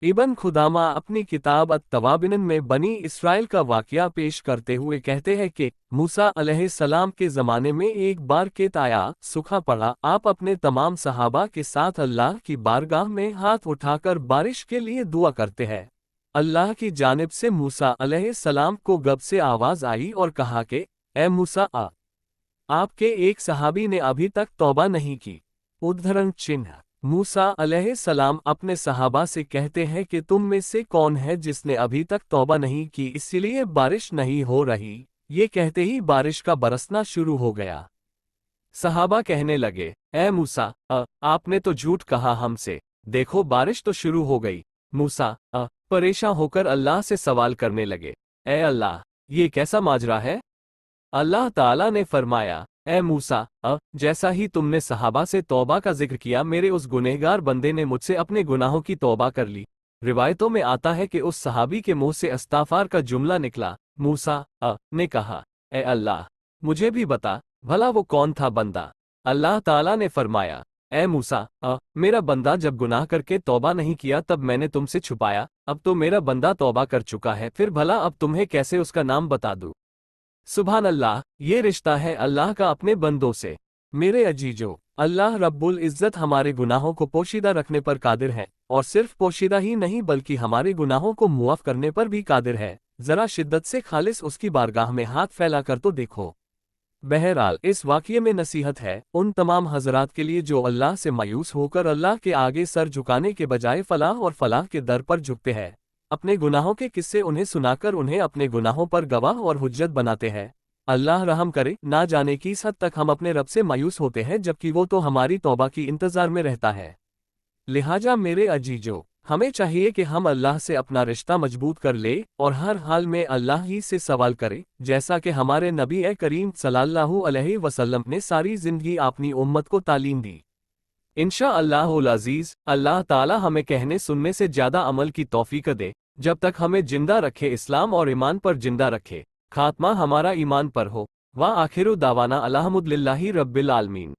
इब्न खुदामा अपनी किताब अत-तवाबिन में बनी इसराइल का वाकया पेश करते हुए कहते हैं कि मूसा अलैहिस्सलाम के ज़माने में एक बार केत आया, सूखा पड़ा, आप अपने तमाम सहाबा के साथ अल्लाह की बारगाह में हाथ उठाकर बारिश के लिए दुआ करते हैं। अल्लाह की जानिब से मूसा अलैहिस्सलाम को गब से आवाज़ आई और कहा कि ए मूसा, आपके एक सहाबी ने अभी तक तौबा नहीं की। उद्धरण चिन्ह। मूसा अलैहिस्सलाम अपने सहाबा से कहते हैं कि तुम में से कौन है जिसने अभी तक तौबा नहीं की, इसलिए बारिश नहीं हो रही। ये कहते ही बारिश का बरसना शुरू हो गया। सहाबा कहने लगे, ए मूसा, आपने तो झूठ कहा हमसे, देखो बारिश तो शुरू हो गई। मूसा परेशान होकर अल्लाह से सवाल करने लगे, ए अल्लाह, ये कैसा माजरा है? अल्लाह ताला ने फरमाया, ए मूसा, जैसा ही तुमने सहाबा से तौबा का जिक्र किया, मेरे उस गुनहगार बंदे ने मुझसे अपने गुनाहों की तौबा कर ली। रिवायतों में आता है कि उस सहाबी के मुंह से इस्तिग़फ़ार का जुमला निकला। मूसा ने कहा, ए अल्लाह, मुझे भी बता, भला वो कौन था बंदा? अल्लाह ताला ने फरमाया, ए मूसा, मेरा बंदा जब गुनाह करके तौबा नहीं किया तब मैंने तुमसे छुपाया, अब तो मेरा बंदा तौबा कर चुका है, फिर भला अब तुम्हें कैसे उसका नाम बता दूं? सुभान अल्लाह, ये रिश्ता है अल्लाह का अपने बंदों से। मेरे अजीजों, अल्लाह रब्बुल इज़्ज़त हमारे गुनाहों को पोशीदा रखने पर कादिर है, और सिर्फ पोशीदा ही नहीं बल्कि हमारे गुनाहों को मुआफ़ करने पर भी कादिर है। ज़रा शिद्दत से खालिस उसकी बारगाह में हाथ फैलाकर तो देखो। बहरहाल, इस वाक़ये में नसीहत है उन तमाम हज़रात के लिए जो अल्लाह से मायूस होकर अल्लाह के आगे सर झुकाने के बजाय फ़लाह और फ़लाह के दर पर झुकते हैं। अपने गुनाहों के किस्से उन्हें सुनाकर उन्हें अपने गुनाहों पर गवाह और हुज्जत बनाते हैं। अल्लाह रहम करे, ना जाने किस हद तक हम अपने रब से मायूस होते हैं जबकि वो तो हमारी तौबा की इंतज़ार में रहता है। लिहाजा मेरे अजीजों, हमें चाहिए कि हम अल्लाह से अपना रिश्ता मजबूत कर ले और हर हाल में अल्लाह ही से सवाल करें, जैसा कि हमारे नबी करीम सल्लल्लाहु अलैहि वसल्लम ने सारी ज़िंदगी अपनी उम्मत को तालीम दी। इंशाअल्लाहुल अज़ीज़, अल्लाह ताला हमें कहने सुनने से ज़्यादा अमल की तौफीक दे। जब तक हमें जिंदा रखे, इस्लाम और ईमान पर जिंदा रखे, खात्मा हमारा ईमान पर हो। व आखिरु दावाना अल्हम्दुलिल्लाहि रब्बिल आलमीन।